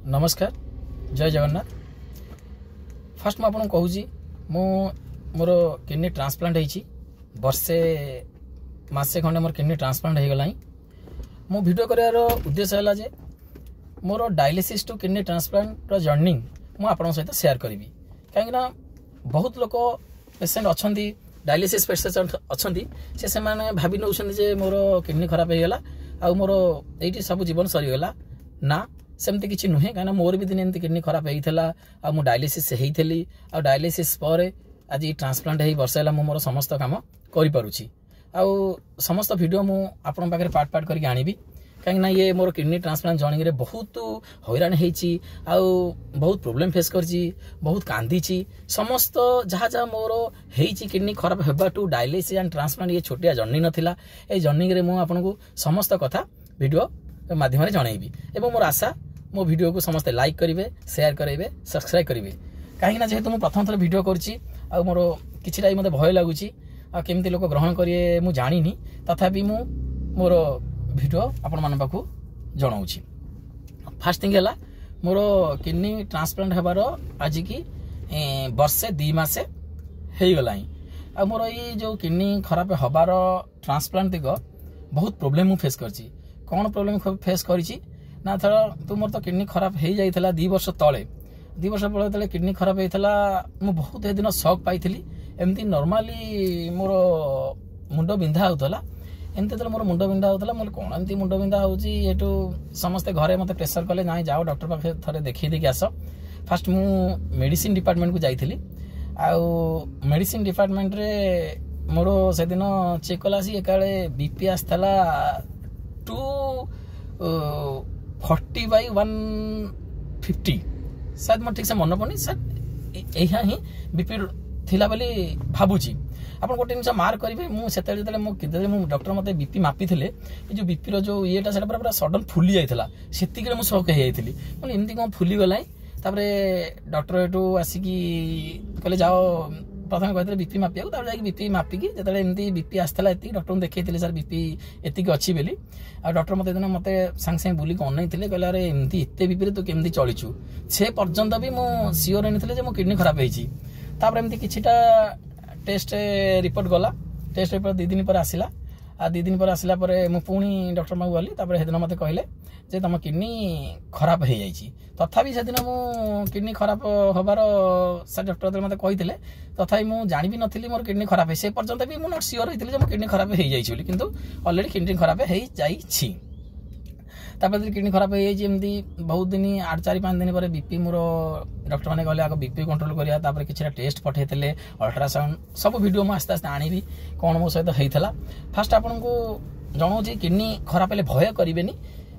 नमस्कार जय जगन्नाथ। फास्ट मुझे आपको कहूँ मोर किडनी ट्रांसप्लांट होती वर्षे मसे खंडे मोर किडनी ट्रांसप्लांट हो गला। मो वीडियो करार उद्देश्य है जे मोर dialysis to kidney transplant journey मुझे आपन सहित शेयर करी कहीं बहुत लोग पेसेंट अच्छा डायलिसिस पेसेंट अच्छा से भावी नौ मोर किडनी खराब हो गला आ मोर ये सब जीवन सरीगला ना सेमती किसी नुहे कहीं मोर भी दिन एमती किडनी खराब होता आ डायलिसिस होती आ डायलिसिस पर आज ट्रांसप्लांट हो वर्ष है मोर समस्त काम करुँची आ समस्त वीडियो मुझे पार्ट पार्ट करके आनी कहीं ये मोर किडनी ट्रांसप्लांट जर्नी में बहुत हैरान होती बहुत प्रोब्लेम फेस करची बहुत कांदी समस्त जहाँ जहाँ मोर होती किडनी खराब होगा टू डायलिसिस एंड ट्रांसप्लांट ये छोटिया जर्नी नाला ये जर्नी में मुझे समस्त कथा वीडियो माध्यम जनइबी एवं मोर आशा मो वीडियो को समस्ते लाइक करेंगे शेयर करेंगे सब्सक्राइब करेंगे कहीं जेहेतु मुझे प्रथम थर वीडियो करुँची आ मोर कि मत भय लगुच केमती लोक ग्रहण करेंगे मुझे जानी तथापि मोर वीडियो आपण मान पाखु जनाऊँगी। फास्ट थिंग है मोर किडनी ट्रांसप्लांट होबार आज की वर्षे 2 मास हो गला। आ मोर ये जो किडनी खराब होबार ट्रांसप्लांट दिग बहुत प्रोब्लेम फेस करची। कौन प्रोब्लेम फेस करी ना थर तो मोर तो किडनी खराब हो जाता 2 वर्ष तले 2 वर्ष तले किडनी खराब होता मुझे बहुत दिन शक पाई एमती नॉर्मली मोर मुंड बिंधा होता एमती मोर मुंड बिंधा होता मोर कौन एमती मुंड बिंधा होटू समस्ते घरे मत प्रेसर कले ना जाओ डॉक्टर पाखे थे देखी देखी आस। फास्ट मु मेडिसिन डिपार्टमेंट को जाइली मेडिसिन डिपार्टमेंट रे मोर से दिन चेक कला एकाले बीपी आसला 240/150 शायद मोर ठीक से मन पड़नी शायद यह ही बीपी थिला बोली भावुची। आप गोटे जिन मार्क करेंगे मुझे डॉक्टर मत बीपी मापी थे जो बीपी जो ये पूरा सडन फुली जाता से मुझे शक हो जाती एमती कौन फुली गला। डॉक्टर एटू आसिकी कहले जाओ प्रथम कहते बीपी मापिया जा बीपी मापिकी जो एमती बीपी आसला डॉक्टर देखते सर बीपी एतिक अच्छी बोली आ डॉक्टर मत मत सांगे सांगे बुलिक अनई कहले अरे एमती एत बीपी तू केमती चलीचु से पर्यंत भी मुझे सियोर होनी मो किडनी खराब होती। एमती किछिटा टेस्ट रिपोर्ट गला टेस्ट रिपोर्ट 2 दिन पर आसला 2 दिन पर आसला मुझे पुणी डॉक्टर माँ गली सेदिन मत कहले जे तुम किडनी खराब हो जाइए तथापि से दिन मु किडनी खराब होबार सर डॉक्टर मत कही तथापि मुझे जानी भी नी मोर किडनी खराब है से पर्यंत भी मुझे सियोर होती मो किडनी खराब हो जाइए किंतु ऑलरेडी किडनी खराब हो जाइए। तापर किडनी खराब हो जाती बहुत दिन 4-5 दिन पर बीपी मोर डॉक्टर मैंने कहले आगे बीपी कंट्रोल करा कि टेस्ट पठे अल्ट्रासाउंड सब वीडियो मुझे आस्ते आस्ते आनी कौन मो सहित होता। फास्ट आपन को जनाऊँ किडनी खराब हेल्ले भय करेंगे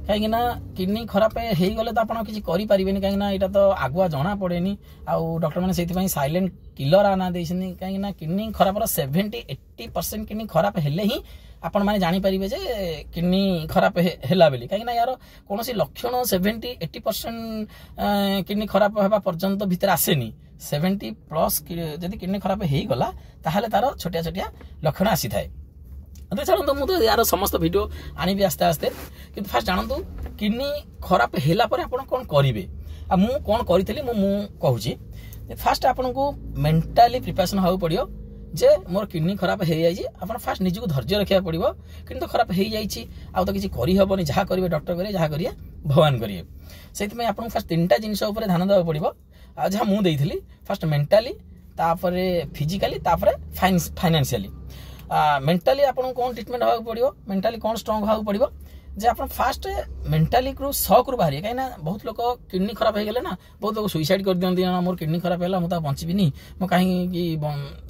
कहीं किडनी खराब हो गले तो आप किसी करें कहीं यहाँ तो आगुआ जना पड़े आउ डॉक्टर मैंने से साइलेंट किलर आना देनी कहीं किडनी खराब 70-80% किडनी खराब हेले ही आपण मैंने जानीपारे जे किडनी खराब है बोली कहीं यार कौन लक्षण 70-80% किडनी खराब होगा पर्यंत भितर आसेनी 70+ जदि किडनी खराब हो गला ताहले तार छोटिया छोटिया लक्षण आसी थाए। चलते मुझे यार समस्त वीडियो आनी आस्ते आस्ते कि फास्ट जानतु किडनी खराब है कौन करेंगे मु कौन करी मुझे फास्ट आपन को मेंटाली प्रिपरेशन होगा पड़ो जे मोर किडनी खराब हो जाए आप फास्ट निजक धैर्य रखा पड़ो कि खराब हो जाए आ तो किसी करहबनी जहाँ करेंगे डॉक्टर करेंगे जहाँ करेंगे भगवान करेंगे से आपको फास्ट 3टा जिनस ध्यान देवा पड़ो जहाँ मुझे फास्ट मेंटाली तापर फिजिकली तापर फाइनेंशियली मेंटाली आपन कौन ट्रीटमेंट होगा पड़ो मेंटाली कौन स्ट्रॉन्ग होगा पड़ो जे आप फास्ट मेंटाली शक रू बाहर कहीं बहुत लोग किडनी खराब हो गले ना बहुत लोग सुइसाइड कर दिखती मोर किडनी खराब है मुझे बचीबी मुझे कहीं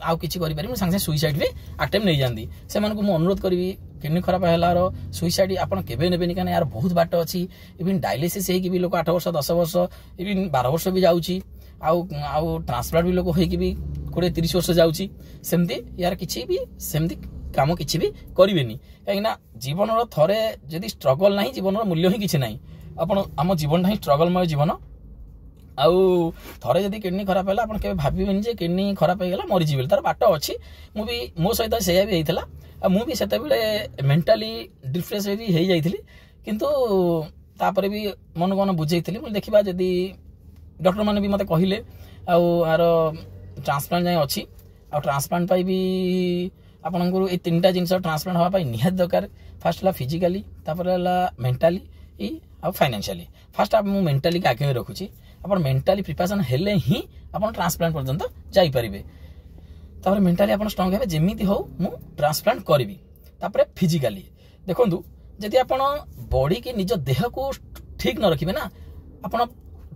आउ कि सांगे सांगे सुइसाइड भी अटेम्प्ट नहीं जाती से अनुरोध करी किडनी खराब है सुइसाइड आप केबे कहीं यार बहुत बाट अच्छी इवन डायलिसिस भी लोग 8 वर्ष 10 वर्ष इवन 12 वर्ष भी जाऊँगी आउ ट्रांसप्लांट भी लोग होगी 20-30 वर्ष जाऊँगी सेमती यार किसी भी सेमती काम किसी भी करेंगे कहीं जीवन थे जदि स्ट्रगल ना जीवन मूल्य ही किसी ना आप आम जीवन ही स्ट्रगलमय जीवन आउ थे जदि किडनी खराब है आप भावेनि जे किडनी खराब हो गला मरीजी तार बाट अच्छी मुझे मो सहित से भी होता मुझे से मेंटाली डिप्रेस भी हो जाती किंतु तापर भी मन को मन बुझेइथिली मु देखिबा जदी डॉक्टर माने भी मते कहिले आर ट्रांसप्लांट जाय अछि आ ट्रांसप्लांट पाई भी आपनकर ए तीनटा जिंस ट्रांसप्लांट हवा पाई निहात दरकार फर्स्ट ला फिजिकली तापर ला मेंटली आ फाइनेंशियली फर्स्ट आप मु मेंटली के आगे रखुची अपन मेंटली प्रिपरेशन हेले ही अपन ट्रांसप्लांट पर्यंत जाई परिबे तापर मेंटली अपन स्ट्रांग हेबे जेमिति हो मु ट्रांसप्लांट करबी तापर फिजिकली देखंतु जदि आपण बॉडी के निज देह को ठीक न रखिबे ना आपण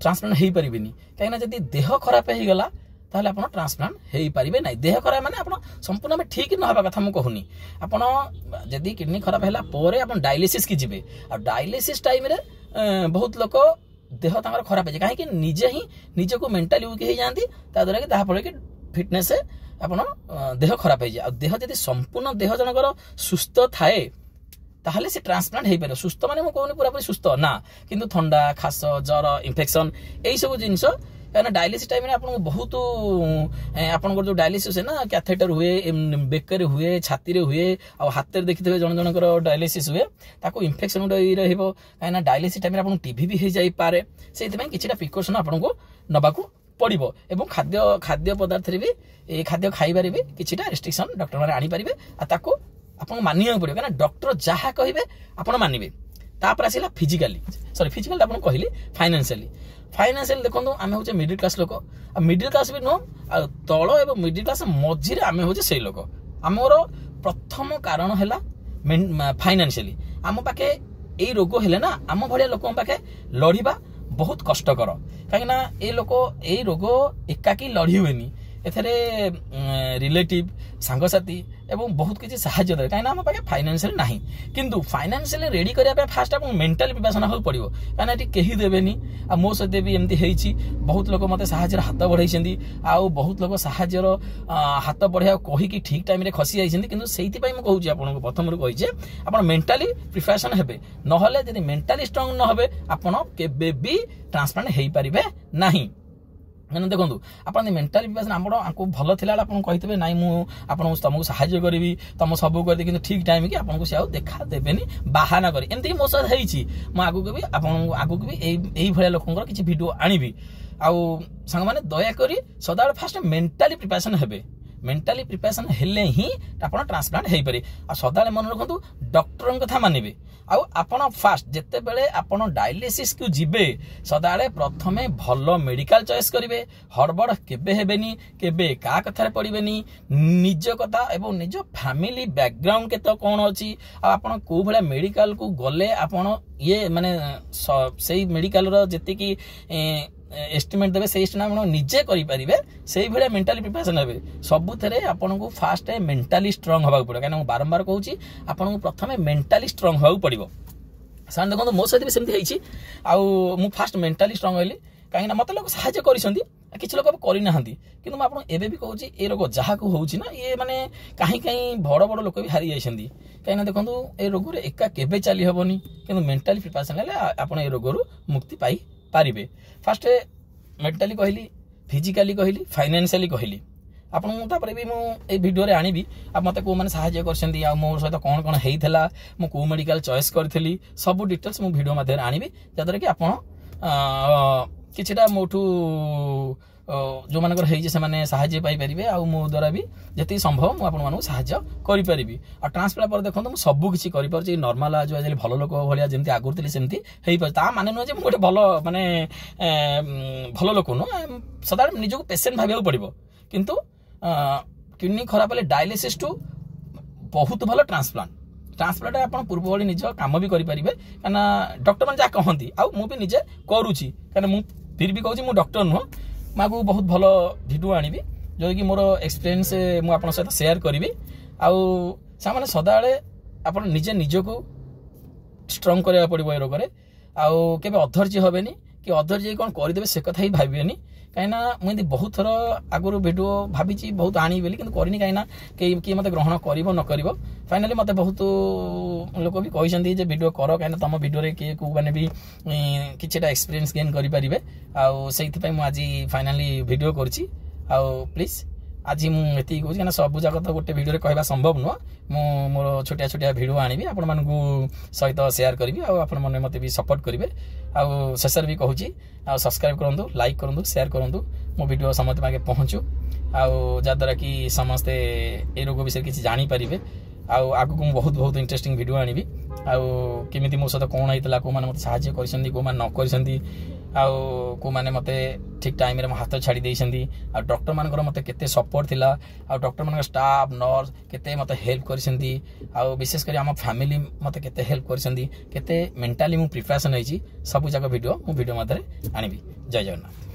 ट्रांसप्लांट हेई परिबेनी काहे ना जदि देह खराब हेई गला ताहले आपण ट्रांसप्लांट हेई परिबे नै देह खराब माने आपण संपूर्ण में ठीक न हबा कथा मु कहूनी आपण जदि किडनी खराब हैला पोरे आपण डायलिसिस की जिबे आ डायलिसिस टाइम रे बहुत लोक देह तांगर खराब हे काहे कि निजे ही निजे को मेंटली वीक हे जानती ता द्वारा कि ताहा पड़े कि फिटनेस से आपण देह खराब हे जा देह जदि संपूर्ण देह जनकर सुस्थ थाए ताहले से ट्रांसप्लांट हेई पारे सुस्थ माने मु कहूनी पूरा पूरी सुस्थ ना किंतु ठंडा खास जर इन्फेक्शन एई सब जिंस कारण डायलिसिस टाइम में आपन बहुत आपन जो डायलिसिस है ना कैथेटर हुए बेकर हुए छाती रे हुए आ हाथ रे देखिथे जन जनकर डायलिसिस हुए ताको इन्फेक्शन रहइबो काना डायलिसिस टाइम में आपन टीबी भी हे जाई पारे सेति में किछटा प्रिकॉशन आपन को नबाकू पड़िबो एवं खाद्य खाद्य पदार्थ रे भी ए खाद्य खाई पारे भी किछटा रेस्ट्रिक्शन डॉक्टर माने आनी पारिबे आ ताको आपन मानिया पड़िबो काना डॉक्टर जहा कहिबे आपन मानिबे तापर आसिला फिजिकली सॉरी फिजिकल आपन कहली फाइनेंशियली देखो आम हूँ मिडिल क्लास लोक मिडिल क्लास भी नुह तल एवं मिडिल क्लास मझीरे आम हूँ से लोक आमर प्रथम कारण है फाइनेंशियली आम पाखे यही रोग हेले ना आम भाया लोक पाखे लड़ीबा बहुत कष्टकर कहीं ये लोक यही रोग एकाकी लड़ी हुए एथरे रिलेटिव सांगसाथी एवं बहुत किसी साहाय्य दे कहीं आम पाखे फाइनेंशियल नाही किंतु फाइनेंशियली रेडी करने फास्ट आप मेंटल प्रिपरेशन हो पड़ो कहीं केही देबेनी आ मो सहित भी एमती होईची बहुत लोग मते साहाय्य हाथ बढ़ाई आउ बहुत लोग साहाय्य हाथ बढ़ाया कही कि ठीक टाइम रे खसी जाइछन्ती किंतु सेहिति पई म कहूची आपन प्रथम रु कहिजे आपन मेंटली प्रिपरेशन हेबे नहले जदि मेंटली स्ट्रांग न हेबे आपन केबे भी ट्रांसप्लांट हेई परिबे नाही मैंने देखो आप मेंटल प्रिपरेशन आपको भल थी कही नाई मुझे तुमको साहाय्य करी तुम सब कर कि ठीक टाइम कि आपको सी देखा देवेनि बाहाना कर एमती मो सहित होगी आगू भी आगू भी यही भाया लोक किसी वीडियो आनी आउ सांग मैंने दयाकोरी सदा फास्ट मेंटली प्रिपरेशन हेबे मेंटली प्रिपरेशन हेले ही आपन ट्रांसप्लांट हेई पारे आ सदा मन रखु डॉक्टर कथा मानिबे आउ आपन फास्ट जेते बेले आपन डायलिसिस को जिबे सदाळे प्रथमे भलो मेडिकल चॉइस करिवे हड़बड़ केबे हेबेनी केबे का कथारे पड़िबेनी निज कथा एवं निज फैमिली बैकग्राउंड केतो कोन अछि आ आपन को भले मेडिकल को गले आपन ये माने सेही मेडिकल रो जेते की एस्टिमेट देबे से एस्टिमेट निजे करि परिबे सेही भले मेंटली प्रिपरेशन हेबे सबुथरे आपन को फास्ट मेंटली स्ट्रांग होबा पड़ो काना बारंबार कहूची आपन को प्रथमे मेंटली स्ट्रांग होबा पड़िबो सान देखो मो सहित भी सेमती हेछि आउ मु फास्ट मेंटली स्ट्रांग होइली काहे मते लोक सहाय्य करिसंती किछि लोक करि नाहंती किंतु आपन एबे भी कहूची ए रोग जहा को होउची ना ये माने काहे काहे बड़ बड़ लोक भी हारि जाइसंती काहे देखंतु ए रोग रे एका केबे चली हबनी किंतु मेंटली प्रिपरेशन ले आपन ए रोग रु मुक्ति पाई पारिबे फास्ट मेंटली कहली फिजिकली कहली फाइनेंशियली कहली आपन तापर भी मु ए वीडियो रे आनी भी आप मते को माने सहाय्य करछंती आ मोर सहित कोन कोन हेइथला मु को मेडिकल चॉइस करथली सब डिटेल्स मु वीडियो माध्यम आनी भी जदर कि आपन किछटा मोठू जो मानकर हेइजे से माने सहाय्य पाई परिबे आ मो द्वारा भी जति संभव मु आपन मानु सहाय्य करि परिबी आ ट्रांसप्लांट पर देखो मु सब किछि करि परछि नॉर्मल आज आज भलो लोक भलिया जेंति आगुरतली सेंति हेइ पर ता माने न जे मु गोटे भलो माने भलो लोक न सदा निजको पेशेंट भाबिया पड़िबो किंतु किडनी खराब हेले डायलिसिस टू बहुत भलो ट्रांसप्लांट आपन पूर्व भली निज काम भी करि परिबे काना डॉक्टर मन जा कहंती आ मु भी निजे करूची काना मु फिर भी कहूची मु डॉक्टर न मागु बहुत भलो वीडियो आनिबी जो कि मोर एक्सपीरियंस मु आपन सहित शेयर करिवि आउ सामाने सदाळे आपन निजे निजको स्ट्रांग करिया पड़िबो ए रोगरे आउ केबे अधर्जी होबेनी कि अधर्जी कोन करि देबे से कथा ही भाबिबेनी काइना मुई बहुत थर आगुरु वीडियो भाबिची बहुत आनी बेली किंतु करिनी काइना कि मते ग्रहण करिवो न करिवो फाइनली मते बहुत लोक भी कहिसंती जे वीडियो करो काइना तम वीडियो रे के को माने भी किछटा एक्सपीरियंस गेन करि परिबे आ सेहिति पय मु आज फाइनली वीडियो करछि आ प्लीज आज मुझे कहूँ क्या सबू जाक तो गोटे भिडियो कहवा संभव नुह मु मोर छोटिया छोटिया भिडियो आनी आपण मान सहित सेयार करी आपण मैंने मत भी सपोर्ट करेंगे आउ शेष भी कहूँ सब्सक्राइब करूँ लाइक करूँ सेयार करूँ मो भिडियो समस्त आगे पहुँचू आउ जद्वारा कि समस्ते ए रोग विषय किसी जानीपारे आगु को बहुत बहुत इंटरेस्टिंग वीडियो आनी आमी मो सहित कौन होता कौ मैंने मत साहय कर कौ मैंने न कर कौ मैंने मत ठीक टाइम मो हाथ छाड़ी देती डॉक्टर मान मत के सपोर्ट थिला डॉक्टर मान स्टाफ नर्स केते मत हेल्प कर विशेषकर आम फैमिली मत केते हेल्प कर मेंटाली मु प्रिपरेशन होती सब जाक वीडियो मु वीडियो मध्य आनी जय जगन्नाथ।